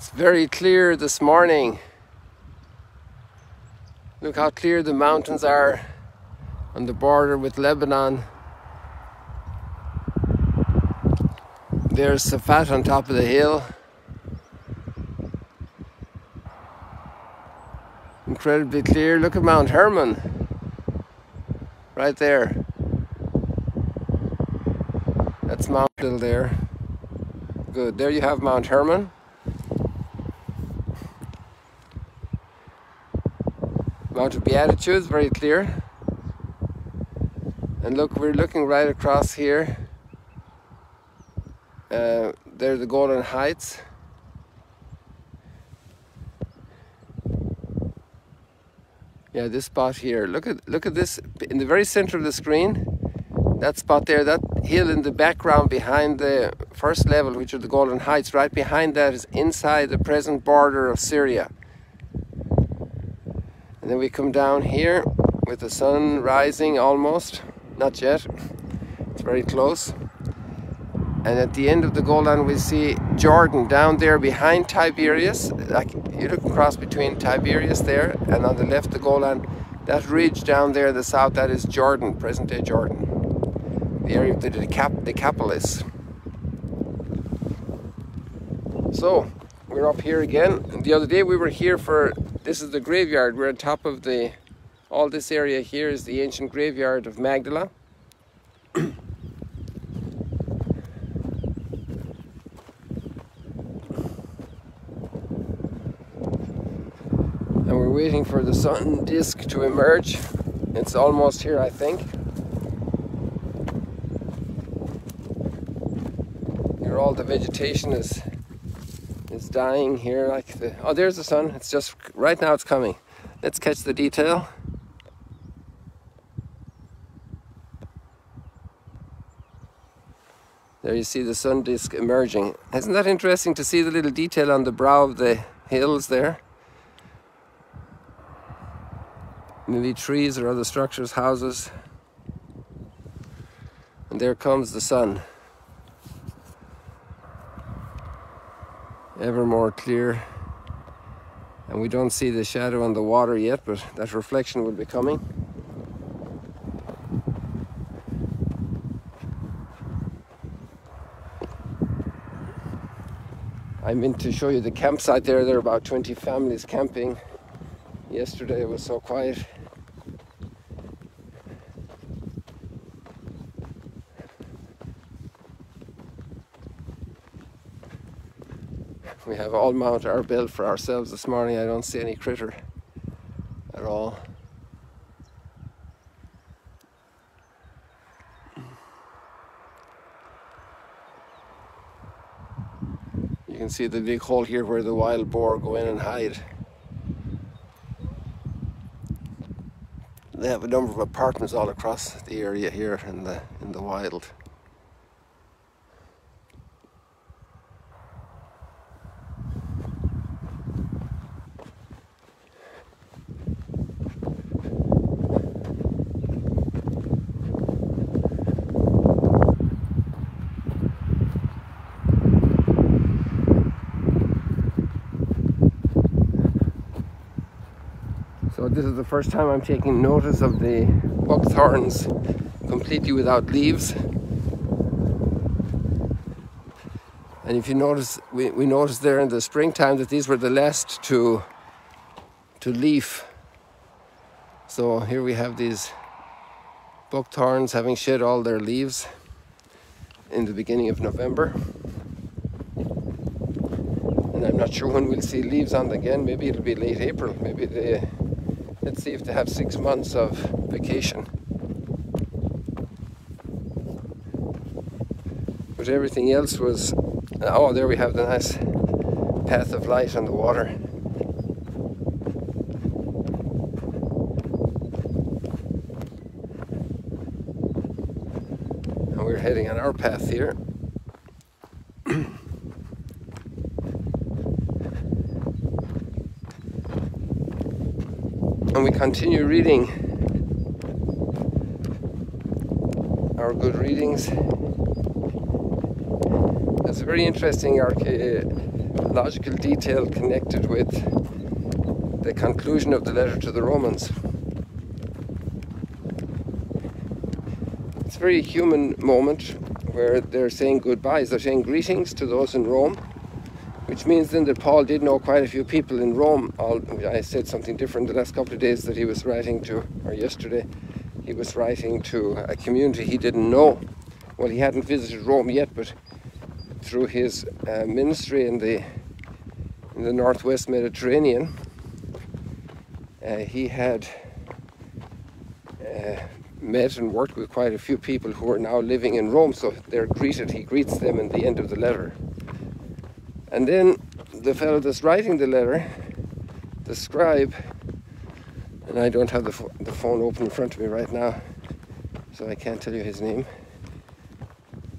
It's very clear this morning. Look how clear the mountains are on the border with Lebanon. There's Safat on top of the hill. Incredibly clear. Look at Mount Hermon right there. That's Mount Hill there. Good. There you have Mount Hermon. Mount of Beatitudes, very clear. And look, we're looking right across here. There are the Golan Heights. Yeah, this spot here. Look at this in the very center of the screen. That spot there, that hill in the background behind the first level, which are the Golan Heights, right behind that is inside the present border of Syria. And then we come down here with the sun rising almost, not yet, it's very close. And at the end of the Golan we see Jordan down there behind Tiberias. Like you look across between Tiberias there and on the left the Golan. That ridge down there in the south, that is Jordan, present day Jordan. The area of the Decapolis. So we're up here again. The other day we were here for, this is the graveyard. We're on top of the, all this area here is the ancient graveyard of Magdala. And we're waiting for the sun disk to emerge. It's almost here, I think. Here all the vegetation is dying here, like the, oh, there's the sun. It's just right now it's coming. Let's catch the detail. There you see the sun disk emerging. Isn't that interesting to see the little detail on the brow of the hills there? Maybe trees or other structures, houses. And there comes the sun. Ever more clear. And we don't see the shadow on the water yet, but that reflection will be coming. I meant to show you the campsite there. There are about 20 families camping. Yesterday it was so quiet. We have all Mount Arbel for ourselves this morning. I don't see any critter at all. You can see the big hole here where the wild boar go in and hide. They have a number of apartments all across the area here in the wild. So this is the first time I'm taking notice of the buckthorns completely without leaves. And if you notice, we noticed there in the springtime that these were the last to leaf. So here we have these buckthorns having shed all their leaves in the beginning of November. And I'm not sure when we'll see leaves on them again. Maybe it'll be late April. Maybe let's see if they have 6 months of vacation. But everything else was, oh, there we have the nice path of light on the water. And we're heading on our path here. And we continue reading our good readings. There's a very interesting logical detail connected with the conclusion of the letter to the Romans. It's a very human moment where they're saying goodbyes, they're saying greetings to those in Rome, which means then that Paul did know quite a few people in Rome. I said something different the last couple of days, that he was writing to, or yesterday, he was writing to a community he didn't know. Well, he hadn't visited Rome yet, but through his ministry in the northwest Mediterranean, he had met and worked with quite a few people who are now living in Rome, so he greets them in the end of the letter. And then the fellow that's writing the letter, the scribe, and I don't have the phone open in front of me right now, so I can't tell you his name.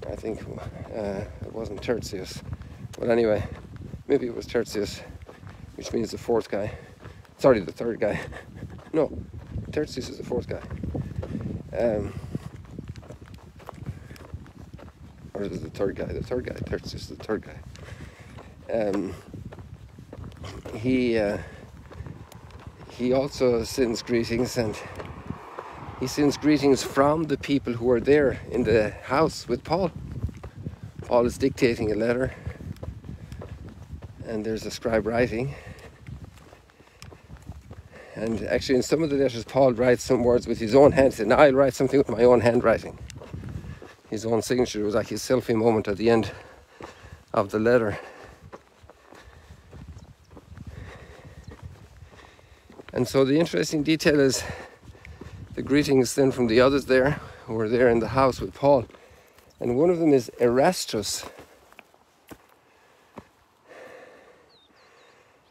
I think it wasn't Tertius. But anyway, maybe it was Tertius, which means the fourth guy. Sorry, the third guy. No, Tertius is the fourth guy. Or is it the third guy? The third guy. Tertius is the third guy. He also sends greetings, and he sends greetings from the people who are there in the house with Paul. Paul is dictating a letter, and there's a scribe writing. And actually in some of the letters Paul writes some words with his own hand. He said, now I'll write something with my own handwriting. His own signature was like his selfie moment at the end of the letter. And so the interesting detail is the greetings then from the others there who were there in the house with Paul. And one of them is Erastus.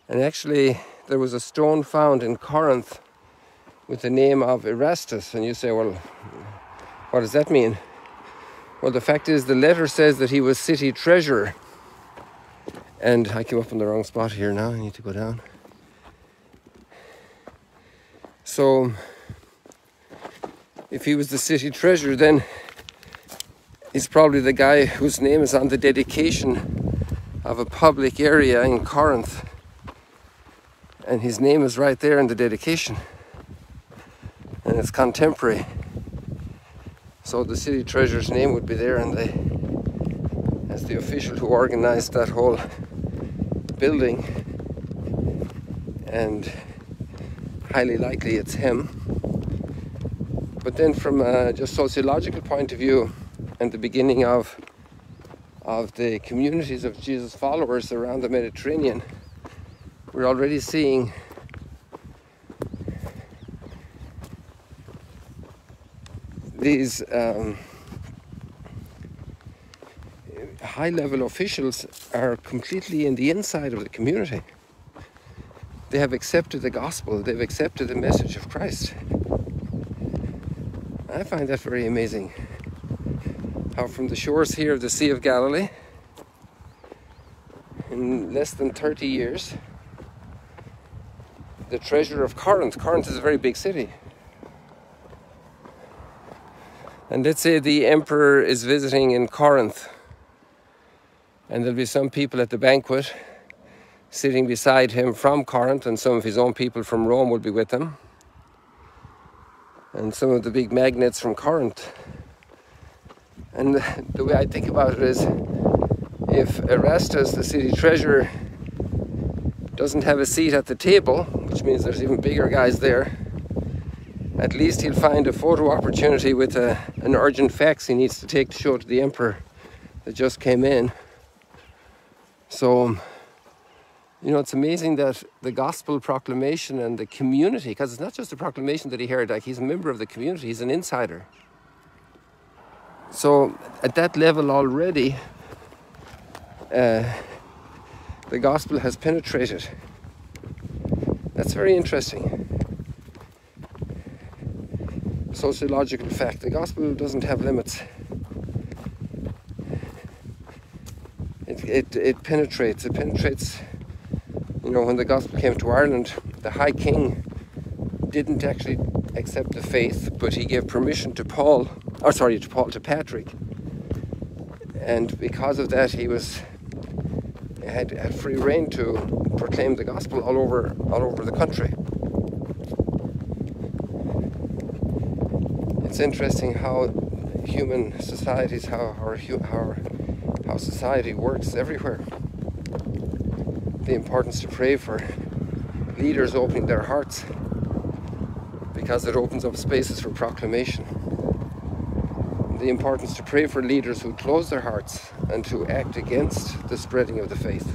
And actually there was a stone found in Corinth with the name of Erastus. And you say, well, what does that mean? Well, the fact is the letter says that he was city treasurer. And I came up in the wrong spot here now. I need to go down. So if he was the city treasurer, then he's probably the guy whose name is on the dedication of a public area in Corinth. And his name is right there in the dedication. And it's contemporary. So the city treasurer's name would be there as the official who organized that whole building. And highly likely it's him. But then from a just sociological point of view, and the beginning of the communities of Jesus' followers around the Mediterranean, we're already seeing these high-level officials are completely in the inside of the community. They have accepted the gospel. They've accepted the message of Christ. I find that very amazing. How from the shores here of the Sea of Galilee, in less than 30 years, the treasurer of Corinth is a very big city. And let's say the emperor is visiting in Corinth, and there'll be some people at the banquet sitting beside him from Corinth, and some of his own people from Rome will be with him, and some of the big magnates from Corinth. And the way I think about it is, if Erastus, the city treasurer, doesn't have a seat at the table, which means there's even bigger guys there, at least he'll find a photo opportunity with an urgent fax he needs to take to show to the emperor that just came in. So, you know, it's amazing that the gospel proclamation and the community, because it's not just a proclamation that he heard, like he's a member of the community, he's an insider. So at that level already, the gospel has penetrated. That's very interesting. Sociological fact. The gospel doesn't have limits. It penetrates. It penetrates. You know, when the gospel came to Ireland, the High King didn't actually accept the faith, but he gave permission to to Patrick. And because of that, he had free rein to proclaim the gospel all over the country. It's interesting how human societies, how society works everywhere. The importance to pray for leaders opening their hearts, because it opens up spaces for proclamation. The importance to pray for leaders who close their hearts and to act against the spreading of the faith.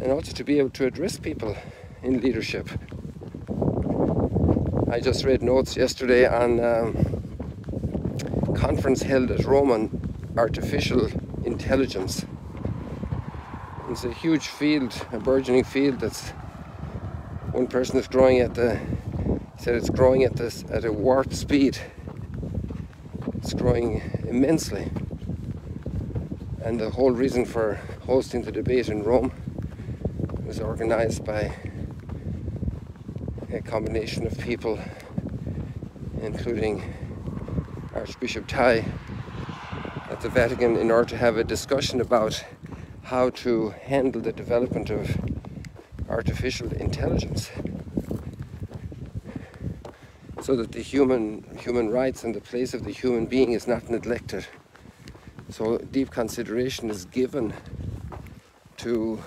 And also to be able to address people in leadership. I just read notes yesterday on a conference held at Rome on artificial intelligence. It's a huge field, a burgeoning field that's one person is growing at said it's growing at a warp speed. It's growing immensely. And the whole reason for hosting the debate in Rome was organized by a combination of people, including Archbishop Tai at the Vatican, in order to have a discussion about how to handle the development of artificial intelligence, so that the human rights and the place of the human being is not neglected. So deep consideration is given to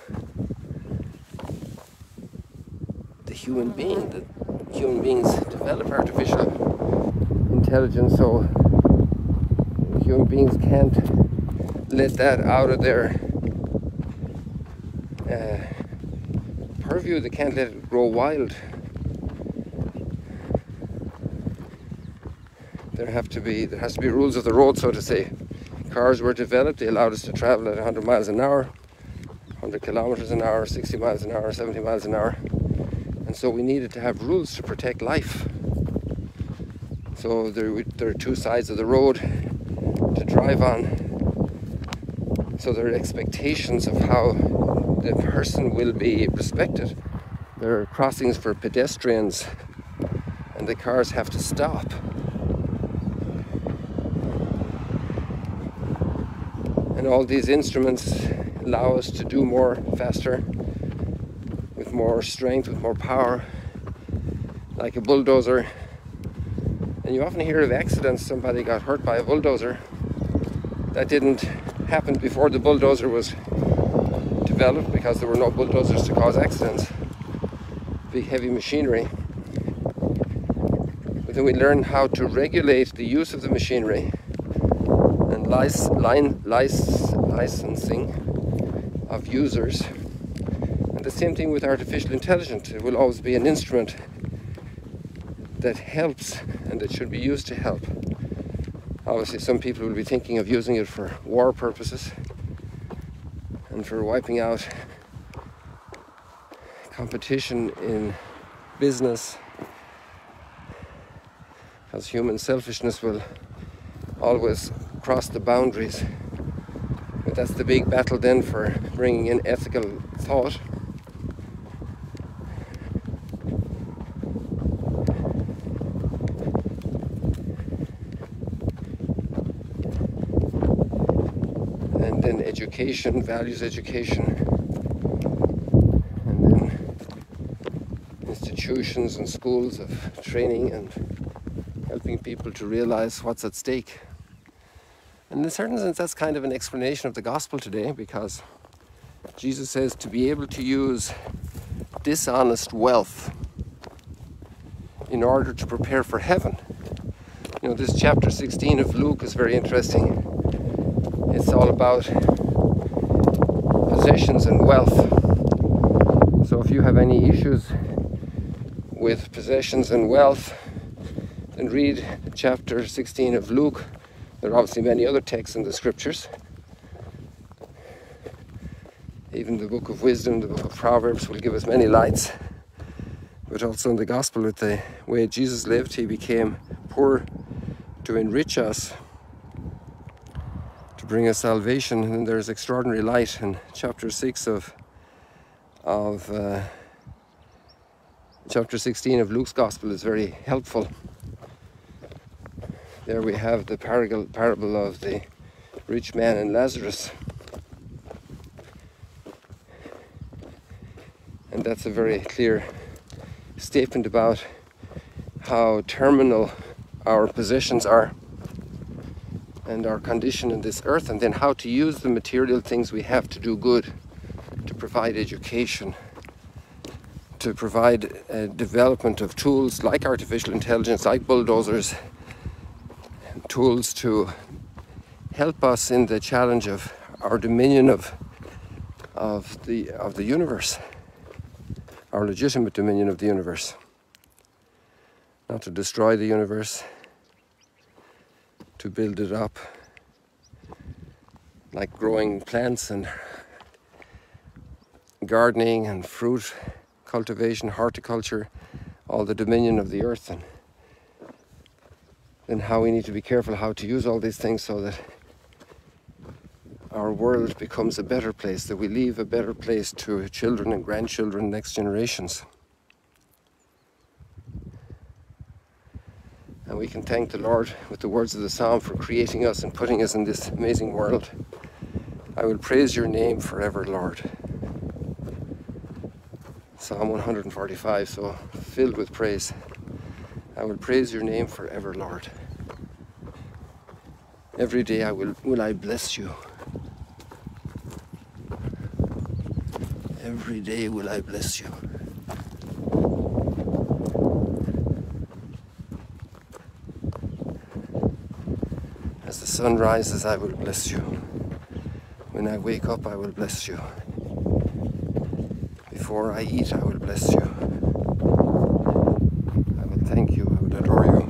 the human being, that human beings develop artificial intelligence, so human beings can't let that out of their purview. They can't let it grow wild. There has to be rules of the road, so to say. Cars were developed, they allowed us to travel at 100 miles an hour, 100 kilometers an hour, 60 miles an hour, 70 miles an hour. And so we needed to have rules to protect life. So there are two sides of the road to drive on. So there are expectations of how the person will be respected. There are crossings for pedestrians, and the cars have to stop. And all these instruments allow us to do more faster, with more strength, with more power, like a bulldozer. And you often hear of accidents, somebody got hurt by a bulldozer. That didn't happen before the bulldozer was developed, because there were no bulldozers to cause accidents, big heavy machinery. But then we learn how to regulate the use of the machinery, and licensing of users. And the same thing with artificial intelligence. It will always be an instrument that helps and that should be used to help. Obviously some people will be thinking of using it for war purposes and for wiping out competition in business, because human selfishness will always cross the boundaries. But that's the big battle then for bringing in ethical thought. And then education, values education, and then institutions and schools of training and helping people to realize what's at stake. And in a certain sense, that's kind of an explanation of the gospel today, because Jesus says to be able to use dishonest wealth in order to prepare for heaven. You know, this chapter 16 of Luke is very interesting. It's all about possessions and wealth. So if you have any issues with possessions and wealth, then read chapter 16 of Luke. There are obviously many other texts in the scriptures. Even the book of wisdom, the book of Proverbs will give us many lights. But also in the gospel, with the way Jesus lived, he became poor to enrich us, to bring us salvation. And there's extraordinary light in chapter 6 chapter 16 of Luke's gospel is very helpful. There we have the parable of the rich man and Lazarus. And that's a very clear statement about how terminal our possessions are and our condition in this earth, and then how to use the material things we have to do good, to provide education, to provide development of tools like artificial intelligence, like bulldozers, tools to help us in the challenge of our dominion of the universe, our legitimate dominion of the universe. Not to destroy the universe, to build it up, like growing plants and gardening and fruit cultivation, horticulture, all the dominion of the earth, and then how we need to be careful how to use all these things so that our world becomes a better place, that we leave a better place to children and grandchildren, next generations. And we can thank the Lord with the words of the Psalm for creating us and putting us in this amazing world. I will praise your name forever, Lord. Psalm 145, so filled with praise. I will praise your name forever, Lord. Every day will I bless you. Every day will I bless you. As the sun rises, I will bless you. When I wake up, I will bless you. Before I eat, I will bless you. I will thank you. I will adore you.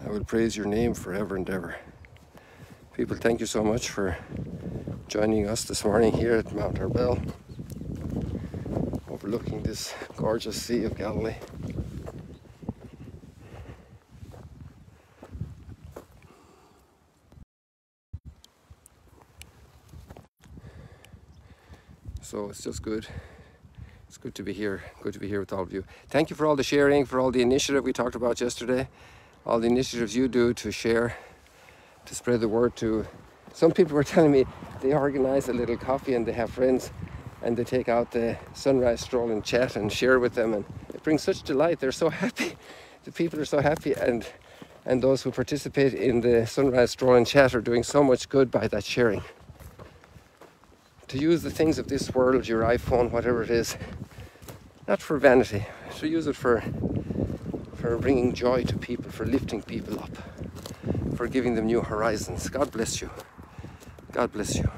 I will praise your name forever and ever. People, thank you so much for joining us this morning here at Mount Arbel, overlooking this gorgeous Sea of Galilee. So it's just good. It's good to be here. Good to be here with all of you. Thank you for all the sharing, for all the initiative we talked about yesterday. All the initiatives you do to share, to spread the word to. Some people were telling me they organize a little coffee and they have friends and they take out the sunrise stroll and chat and share with them, and it brings such delight. They're so happy. The people are so happy, and those who participate in the sunrise stroll and chat are doing so much good by that sharing. To use the things of this world, your iPhone, whatever it is, not for vanity, to use it for bringing joy to people, for lifting people up, for giving them new horizons. God bless you. God bless you.